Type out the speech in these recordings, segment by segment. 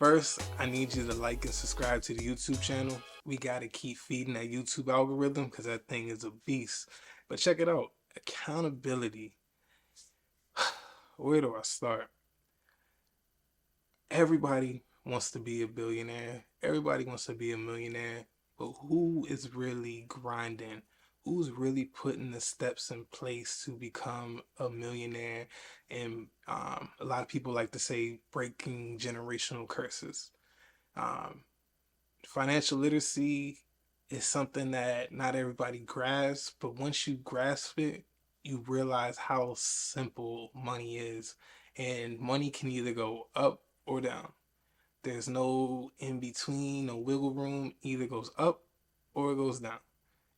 First, I need you to like and subscribe to the YouTube channel. We gotta keep feeding that YouTube algorithm because that thing is a beast. But check it out, accountability. Where do I start? Everybody wants to be a billionaire. Everybody wants to be a millionaire. But who is really grinding? Who's really putting the steps in place to become a millionaire? And a lot of people like to say breaking generational curses. Um, Financial literacy is something that not everybody grasps, but once you grasp it, you realize how simple money is. And money can either go up or down. There's no in between, no wiggle room. Either goes up or it goes down.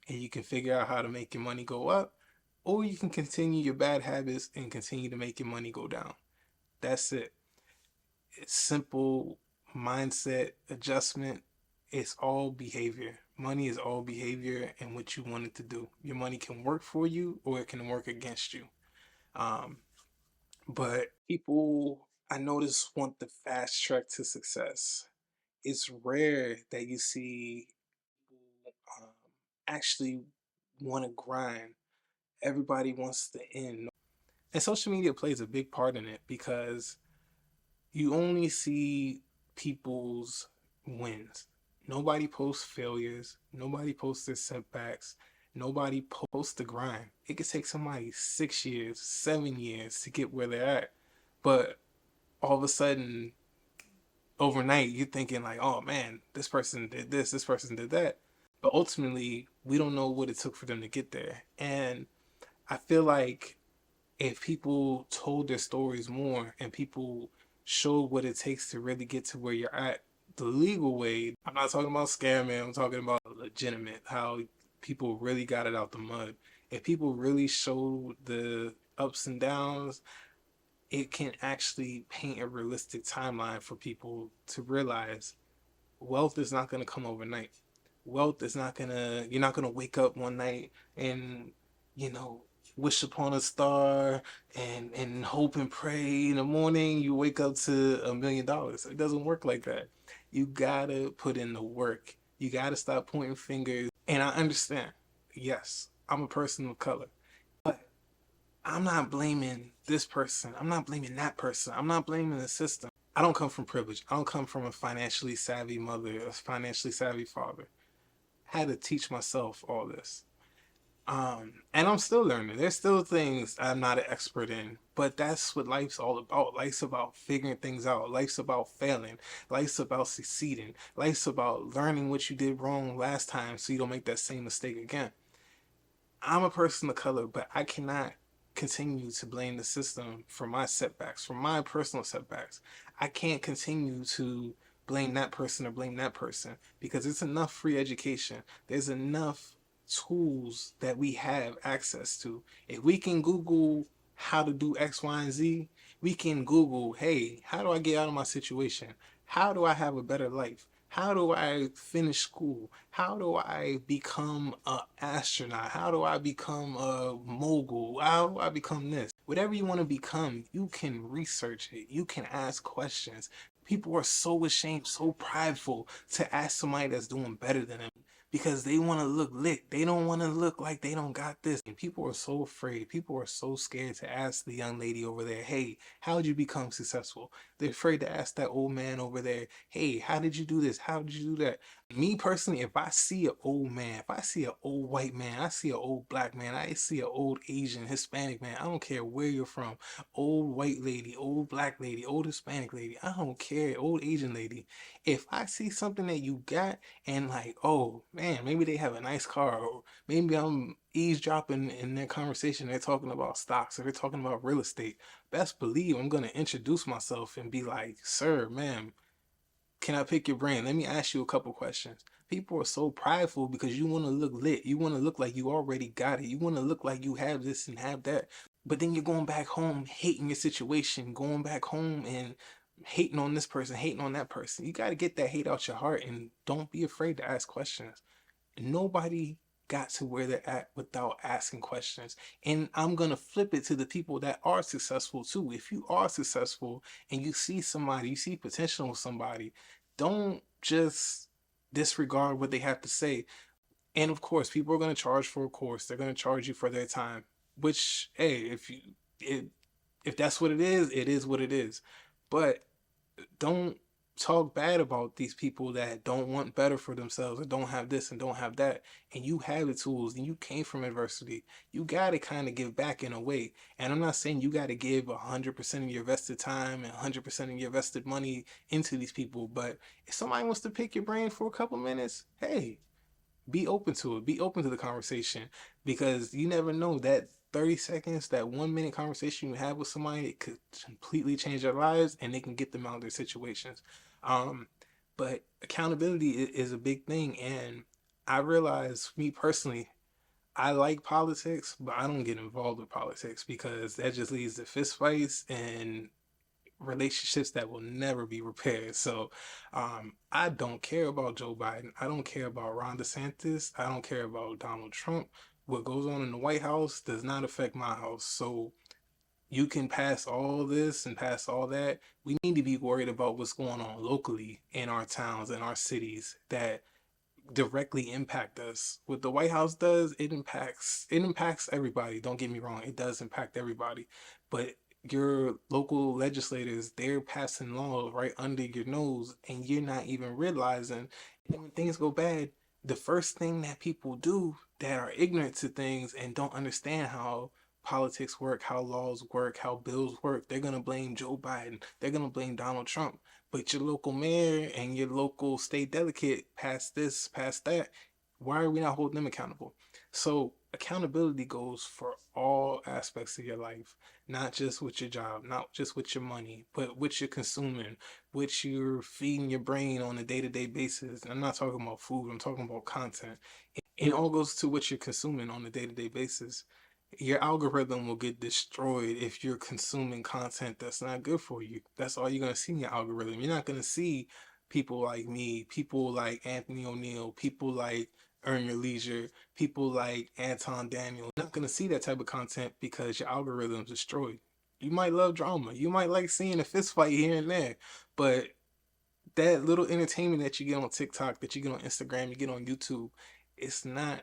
And you can figure out how to make your money go up, or you can continue your bad habits and continue to make your money go down. That's it. It's simple mindset adjustment. It's all behavior. Money is all behavior and what you want it to do. Your money can work for you or it can work against you. Um, but people, I notice, want the fast track to success. It's rare that you see people actually want to grind. Everybody wants the end. And social media plays a big part in it because you only see people's wins. Nobody posts failures. Nobody posts their setbacks. Nobody posts the grind. It could take somebody 6 years, 7 years to get where they're at. But all of a sudden, overnight, you're thinking like, oh man, this person did this person did that. But ultimately, we don't know what it took for them to get there. And I feel like if people told their stories more and people showed what it takes to really get to where you're at the legal way, I'm not talking about scamming, I'm talking about legitimate, how people really got it out the mud. If people really showed the ups and downs, it can actually paint a realistic timeline for people to realize wealth is not going to come overnight. Wealth is not going to, you're not going to wake up one night and, you know, wish upon a star and hope and pray in the morning you wake up to $1 million. It doesn't work like that. You gotta put in the work. You gotta stop pointing fingers. And I understand, yes, I'm a person of color, but I'm not blaming this person. I'm not blaming that person. I'm not blaming the system. I don't come from privilege. I don't come from a financially savvy mother, a financially savvy father. I had to teach myself all this. And I'm still learning. There's still things I'm not an expert in, but that's what life's all about. Life's about figuring things out. Life's about failing. Life's about succeeding. Life's about learning what you did wrong last time so you don't make that same mistake again. I'm a person of color, but I cannot continue to blame the system for my setbacks, for my personal setbacks. I can't continue to blame that person or blame that person because it's enough free education. There's enough tools that we have access to. If we can Google how to do X, Y, and Z, we can Google, hey, how do I get out of my situation? How do I have a better life? How do I finish school? How do I become an astronaut? How do I become a mogul? How do I become this? Whatever you want to become, you can research it. You can ask questions. People are so ashamed, so prideful to ask somebody that's doing better than them because they want to look lit. They don't want to look like they don't got this. And people are so afraid. People are so scared to ask the young lady over there, hey, how did you become successful? They're afraid to ask that old man over there, hey, how did you do this? How did you do that? Me personally, if I see an old man, if I see an old white man, I see an old black man, I see an old Asian, Hispanic man, I don't care where you're from, old white lady, old black lady, old Hispanic lady, I don't care, old Asian lady. If I see something that you got and like, oh man, maybe they have a nice car, or maybe I'm eavesdropping in their conversation, they're talking about stocks or they're talking about real estate, best believe I'm going to introduce myself and be like, sir, ma'am, can I pick your brain? Let me ask you a couple questions. People are so prideful because you want to look lit. You want to look like you already got it. You want to look like you have this and have that. But then you're going back home hating your situation, going back home and hating on this person, hating on that person. You got to get that hate out your heart and don't be afraid to ask questions. Nobody got to where they're at without asking questions. And I'm going to flip it to the people that are successful too. If you are successful and you see somebody, you see potential in somebody, don't just disregard what they have to say. And of course, people are going to charge for a course. They're going to charge you for their time, which, hey, it, if that's what it is what it is. But don't talk bad about these people that don't want better for themselves and don't have this and don't have that. And you have the tools and you came from adversity. You got to kind of give back in a way. And I'm not saying you got to give 100% of your vested time and 100% of your vested money into these people. But if somebody wants to pick your brain for a couple minutes, hey, be open to it. Be open to the conversation, because you never know, that 30 seconds, that 1 minute conversation you have with somebody, it could completely change their lives and they can get them out of their situations. Um, but accountability is a big thing. And I realize, me personally, I like politics, but I don't get involved with politics because that just leads to fistfights and relationships that will never be repaired. So I don't care about Joe Biden. I don't care about Ron DeSantis. I don't care about Donald Trump. What goes on in the White House does not affect my house. So you can pass all this and pass all that. We need to be worried about what's going on locally in our towns and our cities that directly impact us. What the White House does, it impacts everybody. Don't get me wrong, it does impact everybody. But your local legislators, they're passing laws right under your nose and you're not even realizing. And when things go bad, the first thing that people do that are ignorant to things and don't understand how politics work, how laws work, how bills work, they're gonna blame Joe Biden. They're gonna blame Donald Trump. But your local mayor and your local state delegate passed this, passed that. Why are we not holding them accountable? So accountability goes for all aspects of your life, not just with your job, not just with your money, but what you're consuming, what you're feeding your brain on a day-to-day basis. I'm not talking about food, I'm talking about content. It all goes to what you're consuming on a day-to-day basis. Your algorithm will get destroyed if you're consuming content that's not good for you. That's all you're going to see in your algorithm. You're not going to see people like me, people like Anthony O'Neill, people like Earn Your Leisure, people like Anton Daniel. You're not going to see that type of content because your algorithm's destroyed. You might love drama. You might like seeing a fist fight here and there, but that little entertainment that you get on TikTok, that you get on Instagram, you get on YouTube, it's not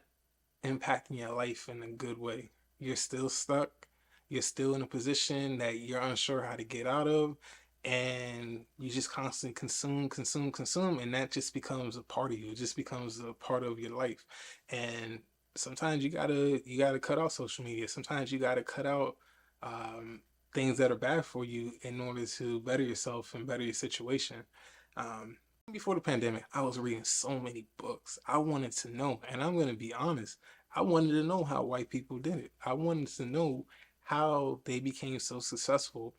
impacting your life in a good way. You're still stuck. You're still in a position that you're unsure how to get out of. And you just constantly consume, consume, consume. And that just becomes a part of you. It just becomes a part of your life. And sometimes you gotta cut out social media. Sometimes you gotta cut out things that are bad for you in order to better yourself and better your situation. Um, Before the pandemic, I was reading so many books. I wanted to know, and I'm going to be honest, I wanted to know how white people did it. I wanted to know how they became so successful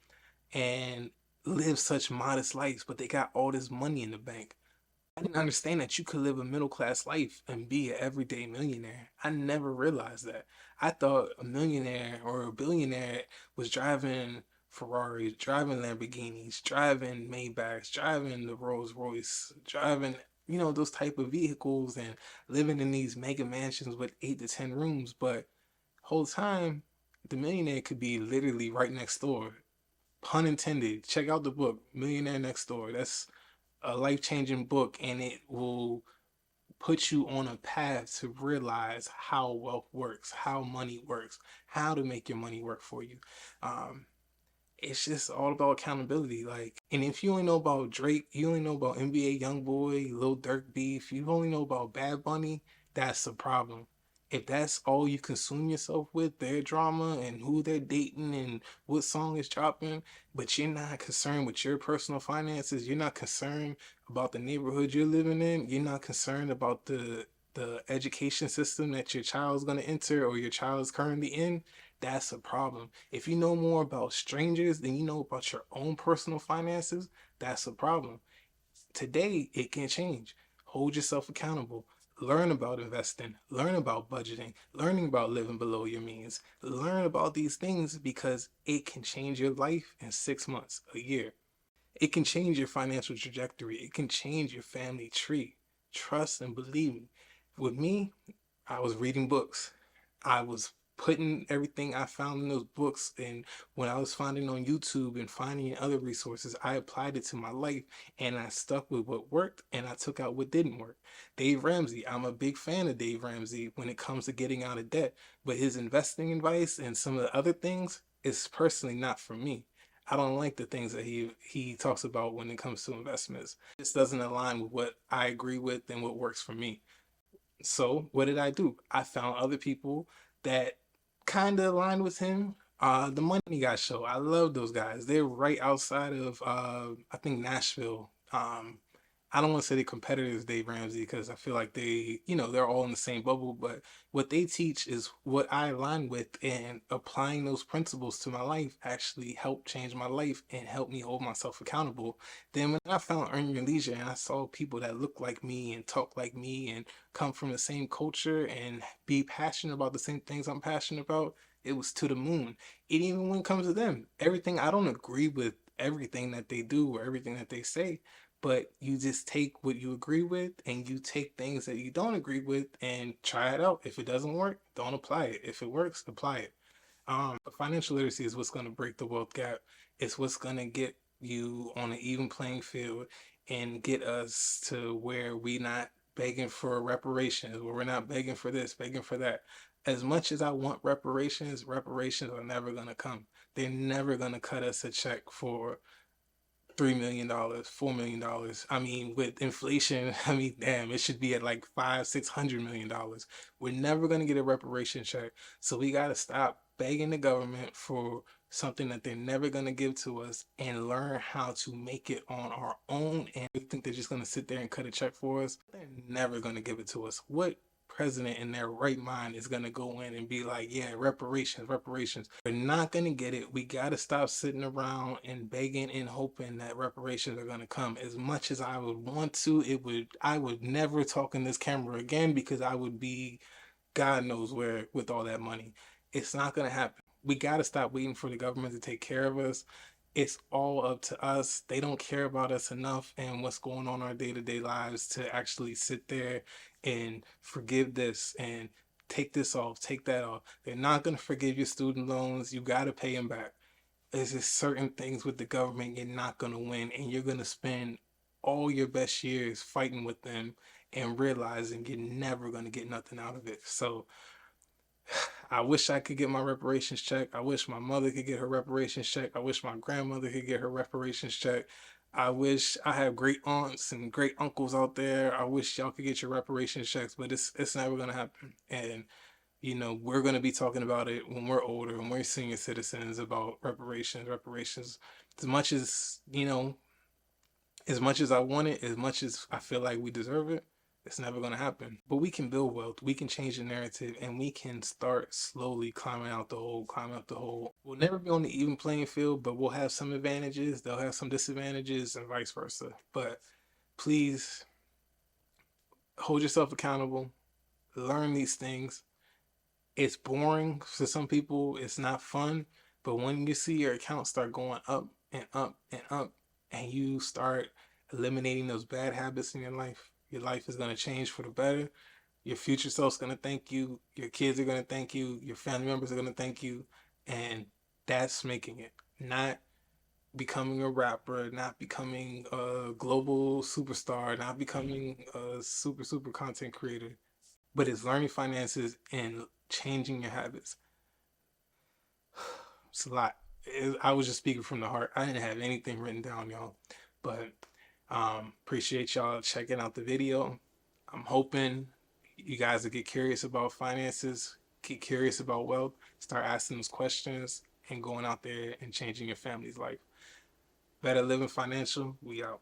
and live such modest lives, but they got all this money in the bank. I didn't understand that you could live a middle class life and be an everyday millionaire. I never realized that. I thought a millionaire or a billionaire was driving Ferraris, driving Lamborghinis, driving Maybachs, driving the Rolls Royce, driving, those type of vehicles and living in these mega mansions with 8 to 10 rooms. But whole time, the millionaire could be literally right next door. Pun intended. Check out the book, Millionaire Next Door. That's a life-changing book, and it will put you on a path to realize how wealth works, how money works, how to make your money work for you. Um, it's just all about accountability. Like, and if you only know about Drake, you only know about NBA YoungBoy, Lil Durk beef, you only know about Bad Bunny, that's a problem. If that's all you consume yourself with, their drama and who they're dating and what song is dropping, but you're not concerned with your personal finances, you're not concerned about the neighborhood you're living in, you're not concerned about the education system that your child's going to enter or your child is currently in, that's a problem. If you know more about strangers than you know about your own personal finances, that's a problem. Today, it can change. Hold yourself accountable. Learn about investing. Learn about budgeting. Learning about living below your means. Learn about these things because it can change your life in 6 months, a year. It can change your financial trajectory. It can change your family tree. Trust and believe me. With me, I was reading books. I was putting everything I found in those books, and when I was finding on YouTube and finding other resources, I applied it to my life, and I stuck with what worked and I took out what didn't work. Dave Ramsey, I'm a big fan of Dave Ramsey when it comes to getting out of debt, but his investing advice and some of the other things is personally not for me. I don't like the things that he talks about when it comes to investments. This doesn't align with what I agree with and what works for me. So what did I do? I found other people that kind of aligned with him. The Money Guy show. I love those guys. They're right outside of I think Nashville. I don't want to say they're competitors, Dave Ramsey, because I feel like they're all in the same bubble. But what they teach is what I align with, and applying those principles to my life actually helped change my life and help me hold myself accountable. Then when I found Earn Your Leisure and I saw people that look like me and talk like me and come from the same culture and be passionate about the same things I'm passionate about, it was to the moon. And even when it comes to them, everything, I don't agree with everything that they do or everything that they say, but you just take what you agree with and you take things that you don't agree with and try it out. If it doesn't work, don't apply it. If it works, apply it. Financial literacy is what's going to break the wealth gap. It's what's going to get you on an even playing field and get us to where we not begging for reparations, where we're not begging for this, begging for that. As much as I want reparations, reparations are never going to come. They're never going to cut us a check for $3 million, $4 million. I mean, with inflation, I mean, damn, it should be at like $500-600 million. We're never gonna get a reparation check, so we gotta stop begging the government for something that they're never gonna give to us and learn how to make it on our own. And we think they're just gonna sit there and cut a check for us. They're never gonna give it to us. What president in their right mind is going to go in and be like, yeah, reparations, reparations? We're not going to get it. We got to stop sitting around and begging and hoping that reparations are going to come. As much as I would want to, I would never talk in this camera again because I would be God knows where with all that money. It's not going to happen. We got to stop waiting for the government to take care of us. It's all up to us. They don't care about us enough and what's going on in our day-to-day lives to actually sit there and forgive this and take this off, take that off. They're not going to forgive your student loans. You got to pay them back. There's just certain things with the government you're not going to win, and you're going to spend all your best years fighting with them and realizing you're never going to get nothing out of it. So I wish I could get my reparations check. I wish my mother could get her reparations check. I wish my grandmother could get her reparations check. I wish I have great aunts and great uncles out there. I wish y'all could get your reparations checks, but it's never gonna happen. And we're gonna be talking about it when we're older, when we're senior citizens, about reparations. As much as as much as I want it, as much as I feel like we deserve it, it's never going to happen. But we can build wealth. We can change the narrative and we can start slowly climbing out the hole, climbing up the hole. We'll never be on the even playing field, but we'll have some advantages. They'll have some disadvantages and vice versa. But please hold yourself accountable. Learn these things. It's boring for some people. It's not fun. But when you see your account start going up and up and up, and you start eliminating those bad habits in your life is going to change for the better. Your future self's going to thank you. Your kids are going to thank you. Your family members are going to thank you. And that's making it. Not becoming a rapper, not becoming a global superstar, not becoming a super content creator, but it's learning finances and changing your habits. It's a lot. I was just speaking from the heart. I didn't have anything written down, y'all. But appreciate y'all checking out the video. I'm hoping you guys will get curious about finances, get curious about wealth, start asking those questions, and going out there and changing your family's life. Better Living Financial, we out.